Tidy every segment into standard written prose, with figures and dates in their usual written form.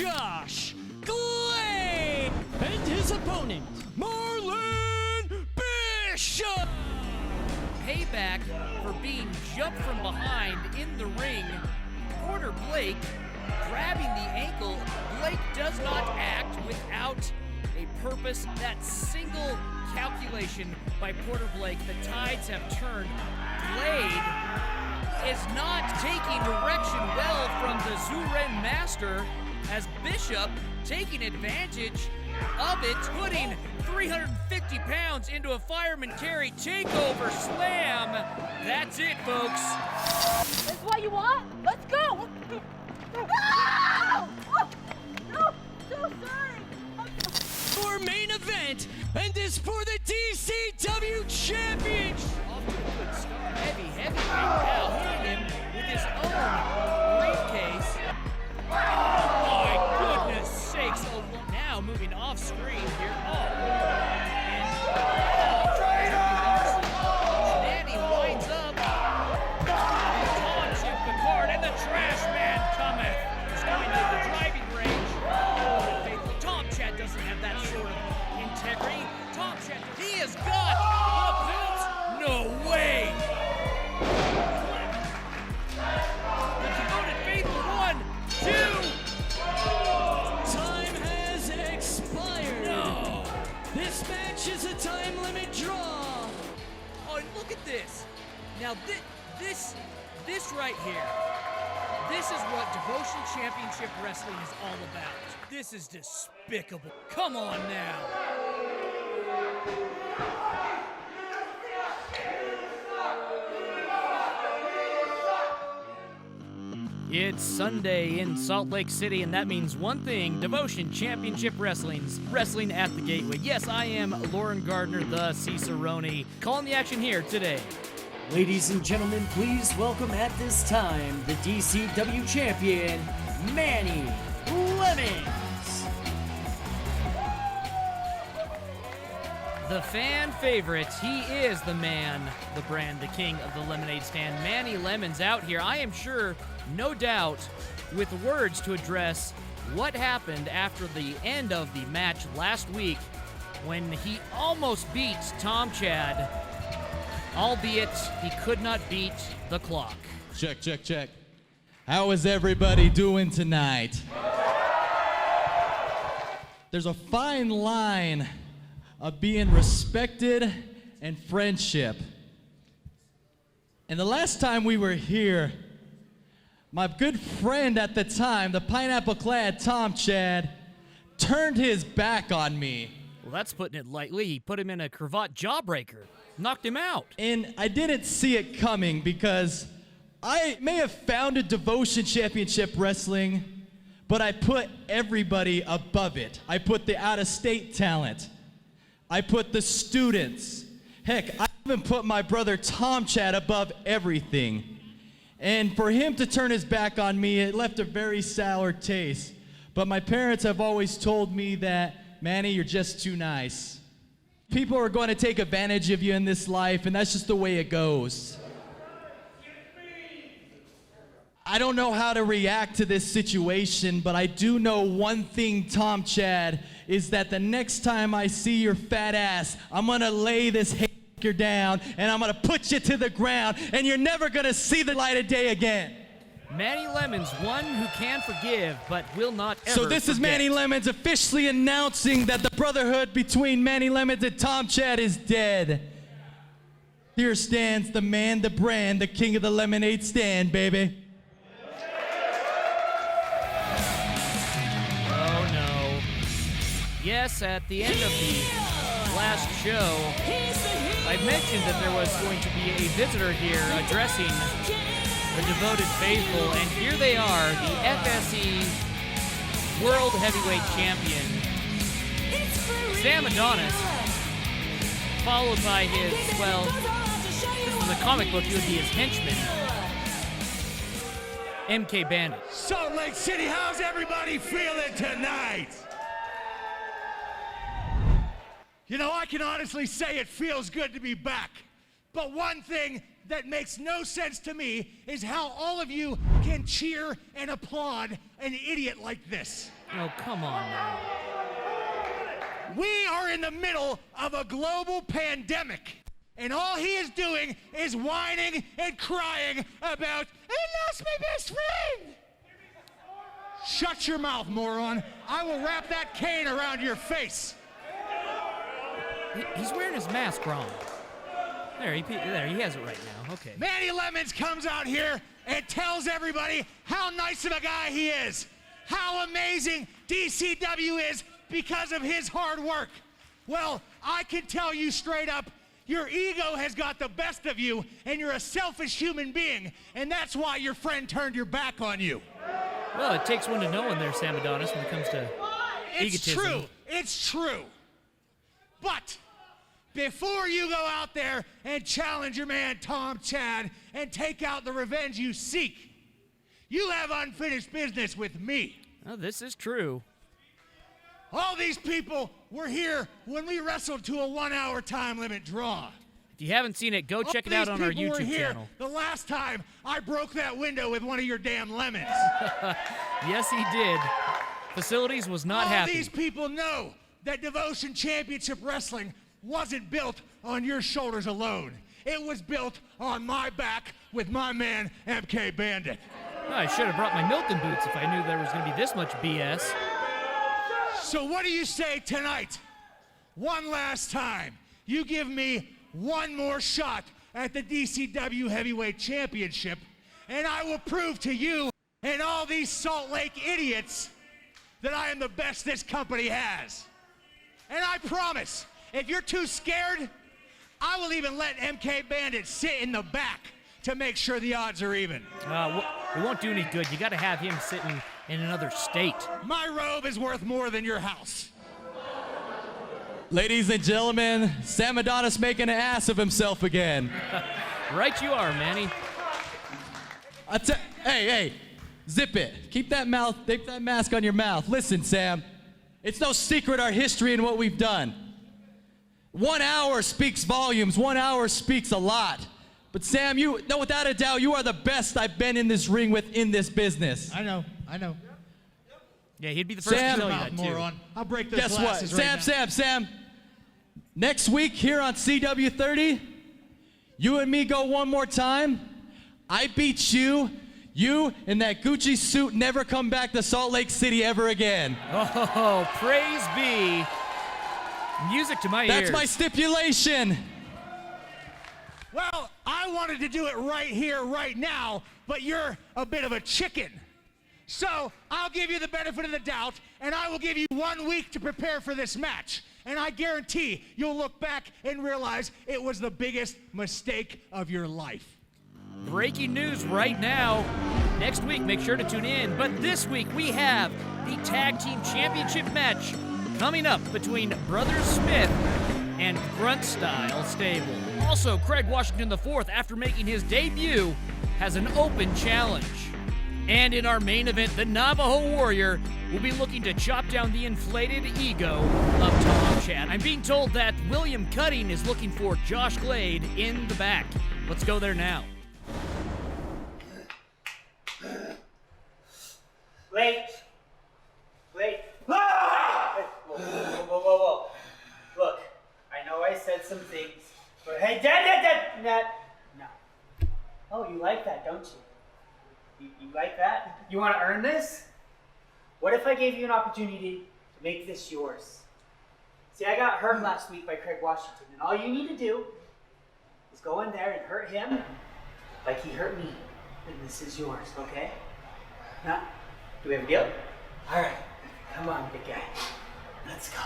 Josh Glade and his opponent, Marlon Bishop. Payback for being jumped from behind in the ring. Porter Blake grabbing the ankle. Blake does not act without a purpose. That single calculation by Porter Blake, the tides have turned. Blade is not taking direction well from the Zuren Master, as Bishop taking advantage of it, putting 350 pounds into a fireman carry takeover slam. That's it, folks. That's what you want? Let's go! Oh! No! So sorry! For main event, and this for the DCW Championship. Off to a good start. Heavyweight now hitting him with his own briefcase. Oh my goodness sakes. Now moving off screen here. Manny winds up. Launch the card, and the trash man cometh. He's coming to the driving range. Tom Chad doesn't have that sort of integrity. Tom Chad, he has got the belt. No way. The devoted faithful, 1, 2. Time has expired. No. This match is a time limit draw. Oh, and look at this. Now this right here, this is what Devotion Championship Wrestling is all about. This is despicable. Come on now. It's Sunday in Salt Lake City, and that means one thing: Devotion Championship Wrestling's wrestling at the Gateway. Yes, I am Lauren Gardner, the Cicerone, calling the action here today. Ladies and gentlemen, please welcome at this time the DCW Champion, Manny Lemmons. The fan favorite, he is the man, the brand, the king of the lemonade stand. Manny Lemmons out here, I am sure, no doubt, with words to address what happened after the end of the match last week when he almost beat Tom Chad, albeit he could not beat the clock. Check, check, check. How is everybody doing tonight? There's a fine line of being respected and friendship. And the last time we were here, my good friend at the time, the pineapple-clad Tom Chad, turned his back on me. Well, that's putting it lightly. He put him in a cravat jawbreaker, knocked him out. And I didn't see it coming because I may have founded Devotion Championship Wrestling, but I put everybody above it. I put the out-of-state talent. I put the students. Heck, I even put my brother Tom Chad above everything. And for him to turn his back on me, it left a very sour taste. But my parents have always told me that, Manny, you're just too nice. People are going to take advantage of you in this life, and that's just the way it goes. I don't know how to react to this situation, but I do know one thing, Tom Chad, is that the next time I see your fat ass, I'm going to lay this hater down, and I'm going to put you to the ground, and you're never going to see the light of day again. Manny Lemmons, one who can forgive, but will not ever So this is Manny Lemmons officially announcing that the brotherhood between Manny Lemmons and Tom Chad is dead. Here stands the man, the brand, the king of the lemonade stand, baby. Oh no. Yes, at the end of the last show, I mentioned that there was going to be a visitor here addressing the devoted faithful, and here they are, the FSE World Heavyweight Champion, Sam Adonis, followed by his, well, this is a comic book, he would be his henchman, MK Bandit. Salt Lake City, how's everybody feeling tonight? You know, I can honestly say it feels good to be back. But one thing that makes no sense to me is how all of you can cheer and applaud an idiot like this. Oh, come on now. We are in the middle of a global pandemic, and all he is doing is whining and crying about, I lost my best friend! Shut your mouth, moron. I will wrap that cane around your face. He's wearing his mask wrong. There, he has it right now. Okay. Manny Lemmons comes out here and tells everybody how nice of a guy he is, how amazing DCW is because of his hard work. Well, I can tell you straight up, your ego has got the best of you, and you're a selfish human being, and that's why your friend turned your back on you. Well, it takes one to know one there, Sam Adonis, when it comes to egotism. It's true. But before you go out there and challenge your man Tom Chad and take out the revenge you seek, you have unfinished business with me. Oh, this is true. All these people were here when we wrestled to a 1-hour time limit draw. If you haven't seen it, go check it out on our YouTube channel. The last time I broke that window with one of your damn lemons. Yes, he did. Facilities was not happy. All these people know that Devotion Championship Wrestling wasn't built on your shoulders alone. It was built on my back with my man, MK Bandit. Well, I should have brought my Milton boots if I knew there was going to be this much BS. So what do you say tonight? One last time. You give me one more shot at the DCW Heavyweight Championship, and I will prove to you and all these Salt Lake idiots that I am the best this company has. And I promise, if you're too scared, I will even let MK Bandit sit in the back to make sure the odds are even. It won't do any good. You got to have him sitting in another state. My robe is worth more than your house. Ladies and gentlemen, Sam Adonis making an ass of himself again. Right you are, Manny. Hey, zip it. Keep that mask on your mouth. Listen, Sam, it's no secret our history and what we've done. 1 hour speaks volumes. 1 hour speaks a lot. But Sam, without a doubt, you are the best I've been in this ring with in this business. I know. Yeah, he'd be the first to tell you that, too. Moron. I'll break those Guess what? glasses right now. Sam. Next week here on CW30, you and me go one more time. I beat you. You and that Gucci suit never come back to Salt Lake City ever again. Oh, praise be. Music to my ears. That's my stipulation. Well, I wanted to do it right here, right now, but you're a bit of a chicken. So I'll give you the benefit of the doubt, and I will give you 1 week to prepare for this match. And I guarantee you'll look back and realize it was the biggest mistake of your life. Breaking news right now. Next week, make sure to tune in. But this week, we have the Tag Team Championship match coming up between Brothers Smith and Grunt Style Stable. Also, Craig Washington IV, after making his debut, has an open challenge. And in our main event, the Navajo Warrior will be looking to chop down the inflated ego of Tom Chad. I'm being told that William Cutting is looking for Josh Glade in the back. Let's go there now. Wait. Ah! Whoa. Look, I know I said some things, but hey, Dad. No. Oh, you like that, don't you? You like that? You want to earn this? What if I gave you an opportunity to make this yours? See, I got hurt last week by Craig Washington, and all you need to do is go in there and hurt him like he hurt me, and this is yours, okay? Huh? Do we have a deal? All right, come on, big guy. Let's go.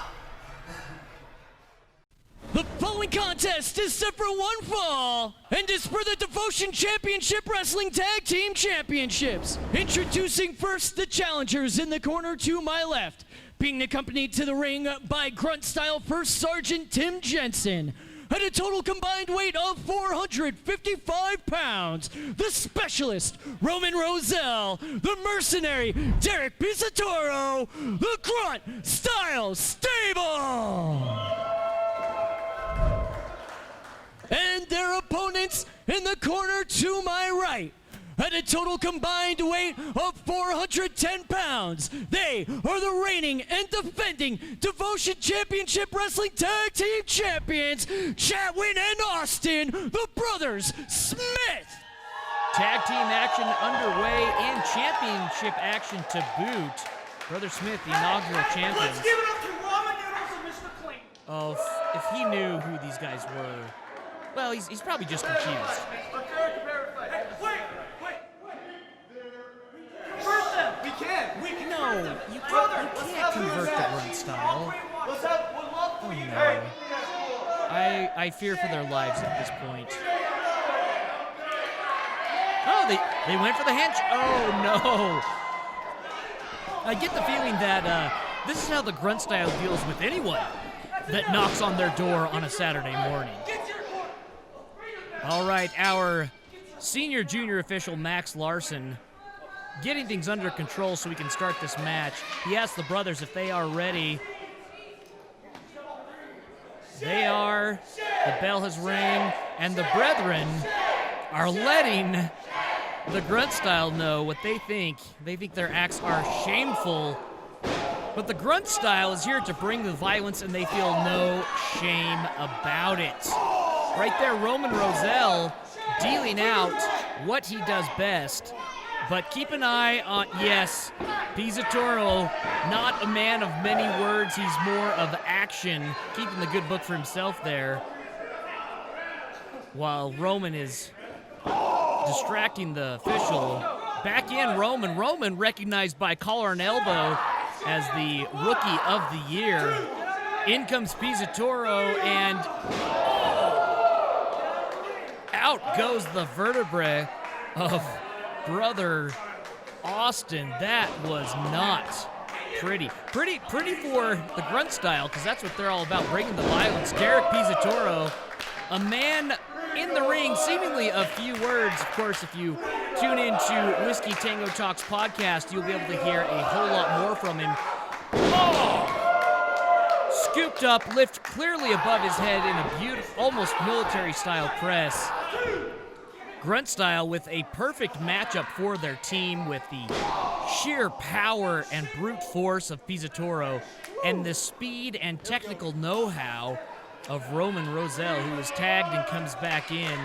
The following contest is set for one fall and is for the Devotion Championship Wrestling Tag Team Championships. Introducing first the challengers in the corner to my left, being accompanied to the ring by Grunt Style First Sergeant Tim Jensen. At a total combined weight of 455 pounds, the Specialist, Roman Roselle, the Mercenary, Derek Pisatoro, the Grunt Style Stable. And their opponents in the corner to my right, At a total combined weight of 410 pounds, they are the reigning and defending Devotion Championship Wrestling Tag Team Champions, Chatwin and Austin, the Brothers Smith. Tag team action underway and championship action to boot. Brother Smith, the inaugural champions. Let's give it up to Ramen Noodles and Mr. Clean. Oh, if he knew who these guys were. Well, he's probably just confused. No, you can't convert the Grunt style. Oh no. I fear for their lives at this point. Oh, they went for the hand. Oh no. I get the feeling that this is how the Grunt style deals with anyone that knocks on their door on a Saturday morning. All right, our senior junior official, Max Larson, getting things under control so we can start this match. He asked the brothers if they are ready. They are. The bell has rang, and the brethren are letting the Grunt style know what they think. They think their acts are shameful. But the Grunt style is here to bring the violence, and they feel no shame about it. Right there, Roman Roselle dealing out what he does best. But keep an eye on, yes, Pizzatoro, not a man of many words. He's more of action, keeping the good book for himself there. While Roman is distracting the official. Back in Roman. Roman recognized by collar and elbow as the Rookie of the Year. In comes Pizzatoro, and out goes the vertebrae of Brother Austin. That was not pretty. Pretty for the Grunt style, because that's what they're all about, bringing the violence. Derek Pizzatoro, a man in the ring, seemingly a few words. Of course, if you tune into Whiskey Tango Talks podcast, you'll be able to hear a whole lot more from him. Oh! Scooped up, lift clearly above his head in a beautiful, almost military-style press. Grunt style with a perfect matchup for their team, with the sheer power and brute force of Pizzatoro and the speed and technical know-how of Roman Roselle, who is tagged and comes back in,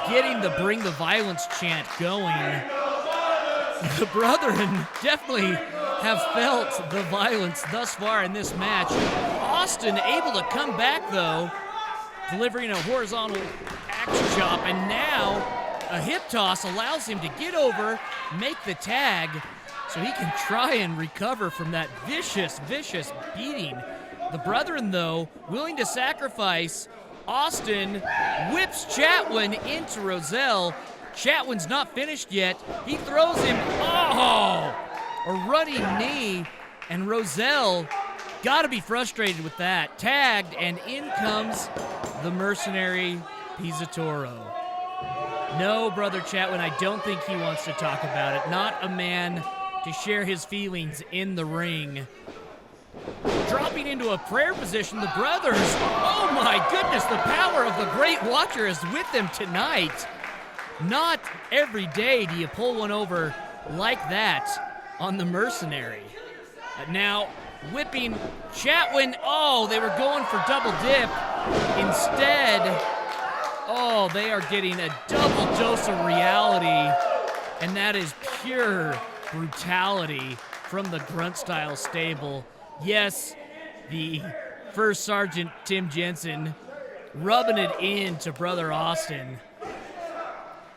getting the bring the violence chant going. The brethren definitely have felt the violence thus far in this match. Austin able to come back, though, delivering a horizontal axe chop, and now a hip toss allows him to get over, make the tag, so he can try and recover from that vicious beating. The brethren, though, willing to sacrifice. Austin whips Chatwin into Roselle. Chatwin's not finished yet. He throws him, a running knee, and Roselle gotta be frustrated with that. Tagged, and in comes the mercenary Pizzatoro. No, Brother Chatwin, I don't think he wants to talk about it. Not a man to share his feelings in the ring. Dropping into a prayer position, the brothers, oh my goodness, the power of the Great Watcher is with them tonight. Not every day do you pull one over like that on the mercenary. Now, whipping Chatwin, they were going for double dip. Instead, they are getting a double dose of reality, and that is pure brutality from the Grunt style stable. Yes, the First Sergeant Tim Jensen rubbing it into Brother Austin.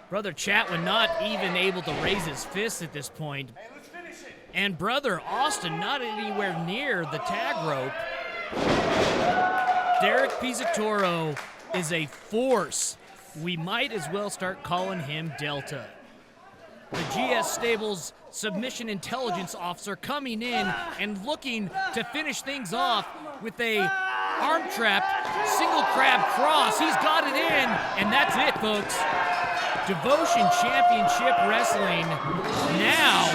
Brother Chatwin not even able to raise his fist at this point. And Brother Austin not anywhere near the tag rope. Derek Pizzatoro is a force. We might as well start calling him Delta. The GS Stable's submission intelligence officer coming in and looking to finish things off with a arm trap, single crab cross. He's got it in, and that's it, folks. Devotion Championship Wrestling now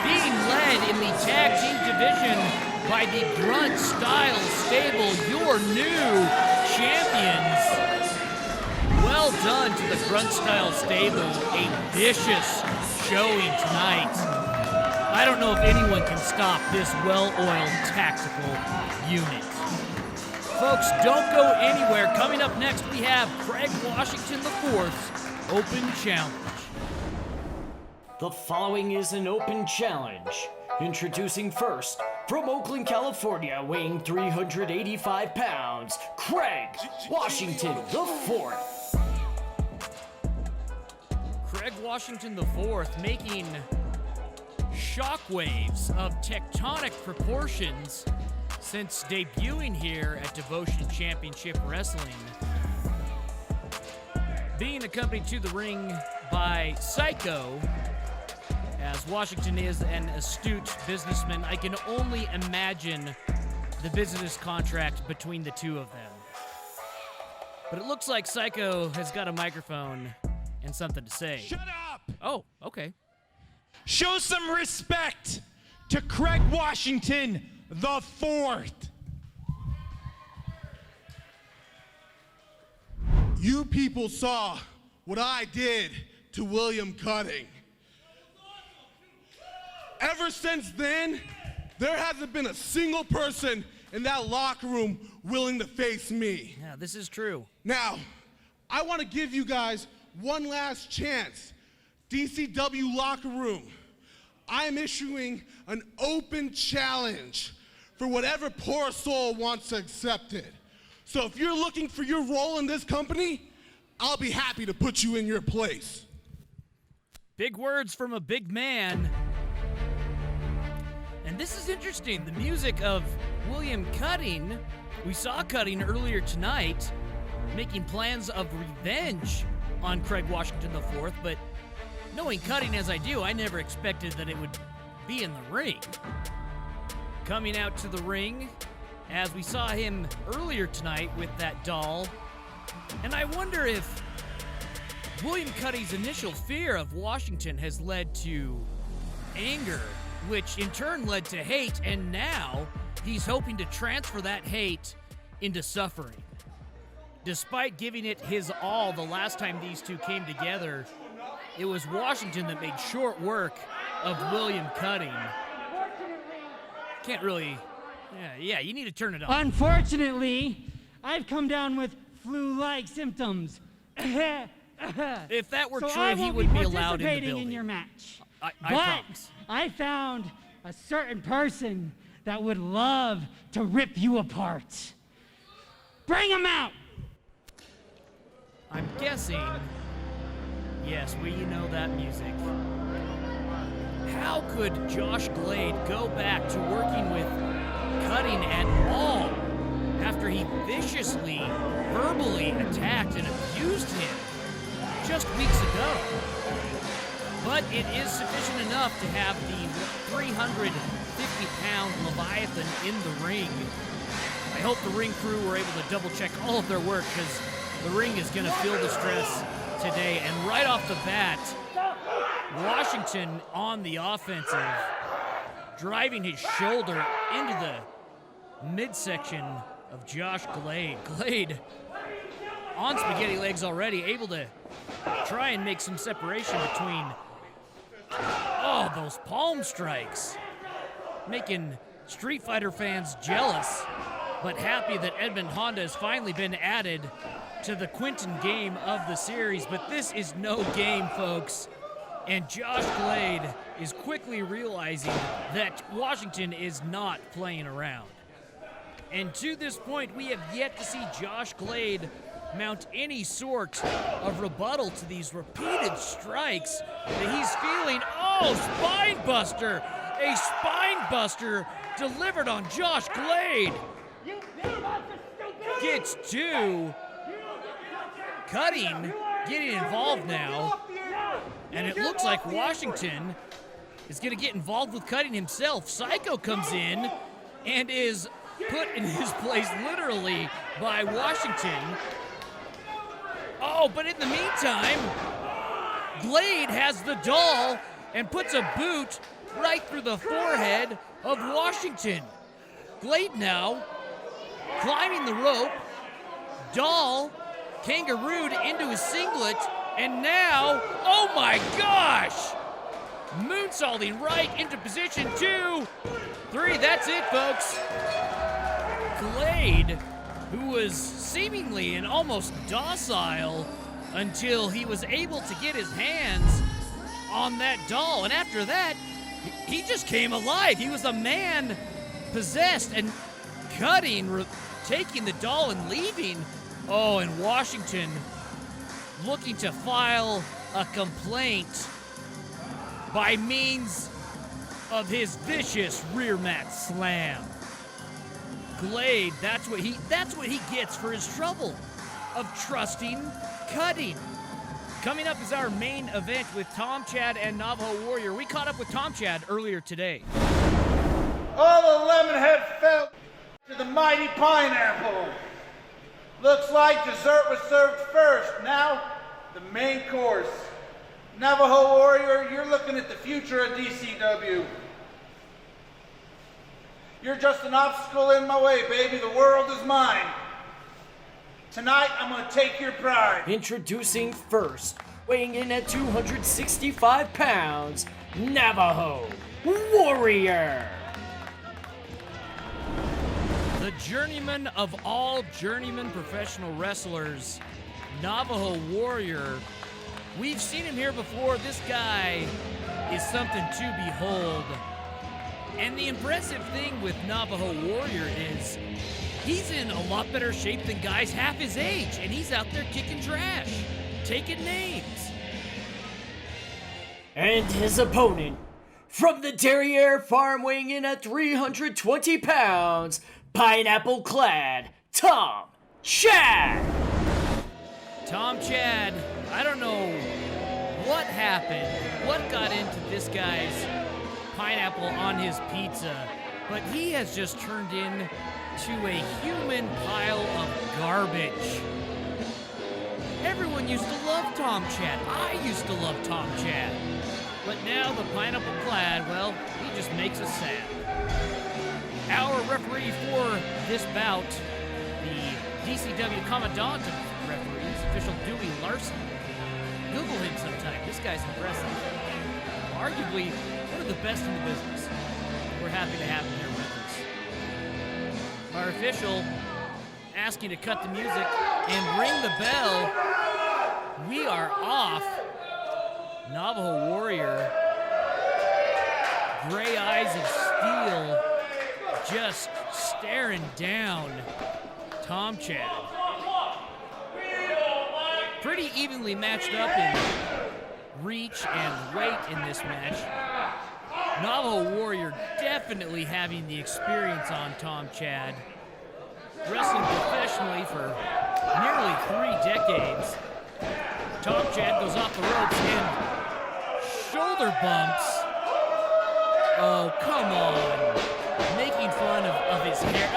being led in the tag team division by the Grunt Style Stable, your new champions. Well done to the Grunt-style stable. A vicious showing tonight. I don't know if anyone can stop this well-oiled tactical unit. Folks, don't go anywhere. Coming up next, we have Craig Washington IV's Open Challenge. The following is an open challenge. Introducing first, from Oakland, California, weighing 385 pounds, Craig Washington IV. Craig Washington IV making shockwaves of tectonic proportions since debuting here at Devotion Championship Wrestling. Being accompanied to the ring by Psycho, as Washington is an astute businessman, I can only imagine the business contract between the two of them. But it looks like Psycho has got a microphone and something to say. Shut up! Oh, okay. Show some respect to Craig Washington IV. You people saw what I did to William Cutting. Ever since then, there hasn't been a single person in that locker room willing to face me. Yeah, this is true. Now, I want to give you guys one last chance. DCW locker room, I am issuing an open challenge for whatever poor soul wants to accept it. So if you're looking for your role in this company, I'll be happy to put you in your place. Big words from a big man. And this is interesting. The music of William Cutting. We saw Cutting earlier tonight making plans of revenge on Craig Washington IV, but knowing Cutting as I do, I never expected that it would be in the ring. Coming out to the ring, as we saw him earlier tonight with that doll. And I wonder if William Cutting's initial fear of Washington has led to anger, which in turn led to hate, and now he's hoping to transfer that hate into suffering. Despite giving it his all the last time these two came together, it was Washington that made short work of William Cutting. Can't really... Yeah, you need to turn it on. Unfortunately, I've come down with flu-like symptoms. If that were so true, I he won't would be be allowed in the participating building. in your match. I but promise. I found a certain person that would love to rip you apart. Bring him out! I'm guessing... Yes, we know that music. How could Josh Glade go back to working with Cutting at all after he viciously, verbally attacked and abused him just weeks ago? But it is sufficient enough to have the 350-pound Leviathan in the ring. I hope the ring crew were able to double-check all of their work, because the ring is going to feel the stress today. And right off the bat, Washington on the offensive, driving his shoulder into the midsection of Josh Glade. Glade on spaghetti legs already, able to try and make some separation between, those palm strikes, making Street Fighter fans jealous, but happy that Edmund Honda has finally been added to the Quinton game of the series. But this is no game, folks. And Josh Glade is quickly realizing that Washington is not playing around. And to this point, we have yet to see Josh Glade mount any sort of rebuttal to these repeated strikes that he's feeling. Oh, spine buster! A spine buster delivered on Josh Glade. Gets two. Cutting getting involved now. And it looks like Washington is going to get involved with Cutting himself. Psycho comes in and is put in his place literally by Washington. Oh, but in the meantime, Glade has the doll and puts a boot right through the forehead of Washington. Glade now climbing the rope. Doll kangarooed into his singlet, and now, oh my gosh! Moonsaulting right into position 2, 3, that's it, folks. Glade, who was seemingly and almost docile until he was able to get his hands on that doll, and after that, he just came alive. He was a man possessed and cutting, taking the doll and leaving. Oh, and Washington looking to file a complaint by means of his vicious rear mat slam. Glade, that's what he gets for his trouble of trusting cutting. Coming up is our main event with Tom Chad and Navajo Warrior. We caught up with Tom Chad earlier today. All the lemon head fell to the mighty pineapple. Looks like dessert was served first. Now, the main course. Navajo Warrior, you're looking at the future of DCW. You're just an obstacle in my way, baby. The world is mine. Tonight, I'm gonna take your pride. Introducing first, weighing in at 265 pounds, Navajo Warrior. The journeyman of all journeyman professional wrestlers, Navajo Warrior. We've seen him here before. This guy is something to behold. And the impressive thing with Navajo Warrior is he's in a lot better shape than guys half his age, and he's out there kicking trash, taking names. And his opponent, from the Derriere Farm, weighing in at 320 pounds, pineapple-clad Tom Chad. Tom Chad, I don't know what happened, what got into this guy's pineapple on his pizza, but he has just turned into a human pile of garbage. Everyone used to love Tom Chad. I used to love Tom Chad. But now the pineapple clad, well, he just makes us sad. Our referee for this bout, the DCW Commandant of referees, official Dewey Larson. Google him sometime. This guy's impressive. Arguably one of the best in the business. We're happy to have him here with us. Our official asking to cut the music and ring the bell. We are off. Navajo Warrior, gray eyes of steel, just staring down Tom Chad. Pretty evenly matched up in reach and weight in this match. Navajo Warrior definitely having the experience on Tom Chad. Wrestling professionally for nearly 3 decades. Tom Chad goes off the ropes and shoulder bumps. Oh, come on. Making fun of his hair.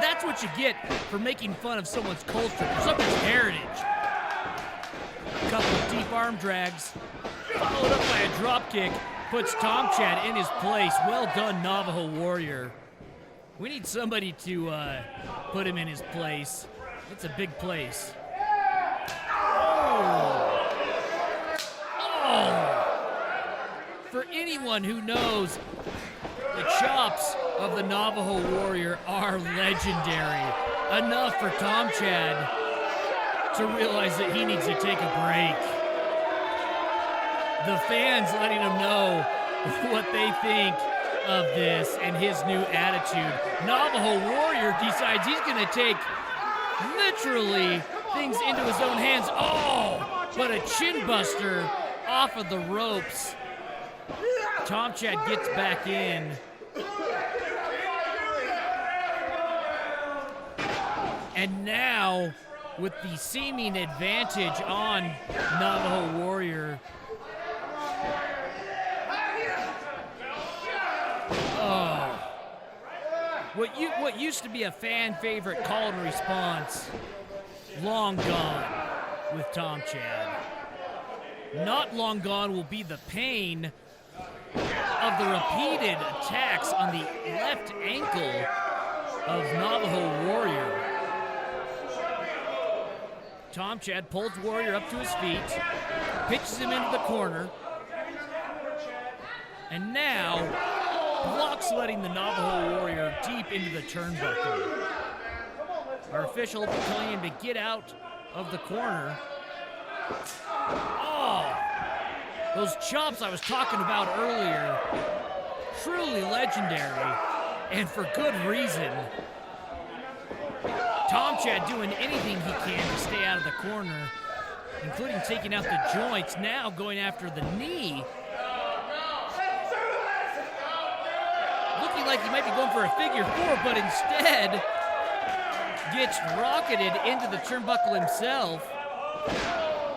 That's what you get for making fun of someone's culture, for someone's heritage. A couple of deep arm drags, followed up by a drop kick, puts Tom Chad in his place. Well done, Navajo Warrior. We need somebody to put him in his place. It's a big place. For anyone who knows, the chops of the Navajo Warrior are legendary. Enough for Tom Chad to realize that he needs to take a break. The fans letting him know what they think of this and his new attitude. Navajo Warrior decides he's going to take literally things into his own hands. Oh, but a chin buster off of the ropes. Tom Chad gets back in. And now, with the seeming advantage on Navajo Warrior. Oh. What used to be a fan favorite call and response, long gone with Tom Chad. Not long gone will be the pain of the repeated attacks on the left ankle of Navajo Warrior. Tom Chad pulls Warrior up to his feet, pitches him into the corner, and now blocks letting the Navajo Warrior deep into the turnbuckle. Our official telling him to get out of the corner. Oh, those chops I was talking about earlier, truly legendary, and for good reason. Tom Chad doing anything he can to stay out of the corner, including taking out the joints, now going after the knee. Looking like he might be going for a figure four, but instead gets rocketed into the turnbuckle himself.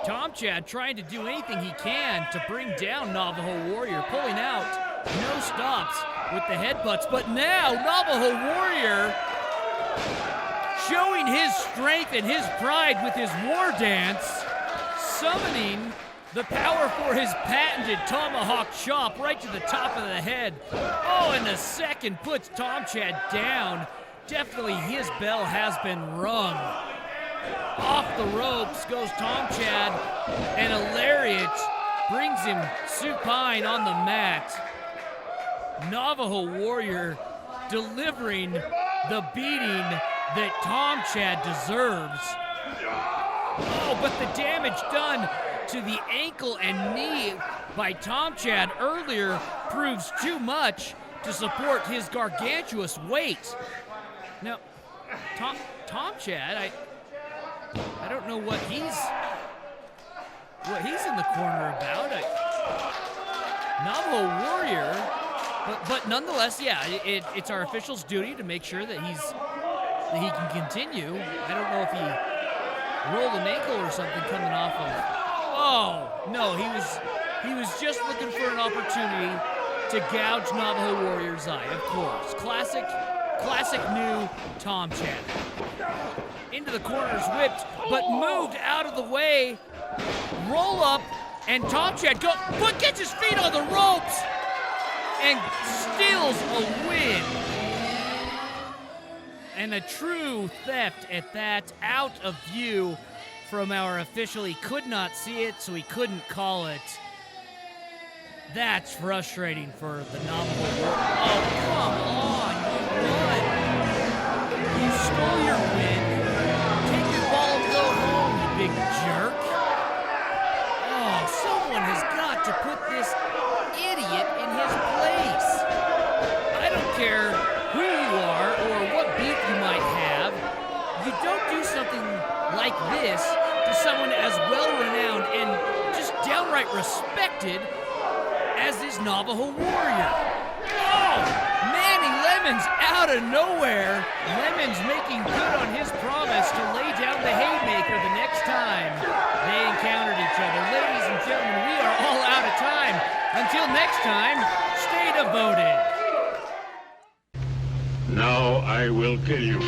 Tom Chad trying to do anything he can to bring down Navajo Warrior, pulling out, no stops with the headbutts, but now Navajo Warrior showing his strength and his pride with his war dance, summoning the power for his patented tomahawk chop right to the top of the head. Oh, and the second puts Tom Chad down. Definitely his bell has been rung. Off the ropes goes Tom Chad, and a lariat brings him supine on the mat. Navajo Warrior delivering the beating that Tom Chad deserves. Oh, but the damage done to the ankle and knee by Tom Chad earlier proves too much to support his gargantuous weight. Now, Tom Chad, I don't know what he's in the corner about. Navajo Warrior, but nonetheless, yeah, it's our official's duty to make sure that he can continue. I don't know if he rolled an ankle or something coming off of. Oh no, he was just looking for an opportunity to gouge Navajo Warrior's eye. Of course, classic new Tom Chad. Into the corners whipped, but moved out of the way. Roll up, and Tom Chad but gets his feet on the ropes and steals a win. And a true theft at that, out of view from our official. He could not see it, so he couldn't call it. That's frustrating for the Navajo Warrior. Oh, come on, you won. You stole your win. Take your ball and go home, you big jerk. Oh, someone has got to put this idiot in his place. I don't care who you are or what beef you might have. You don't do something like this to someone as well-renowned and just downright respected as this Navajo Warrior. Oh, Manny Lemmons out of nowhere. Lemmons making good on his promise to lay down the haymaker the next time they encountered each other. Ladies and gentlemen, we are all out of time. Until next time, stay devoted. Now I will kill you.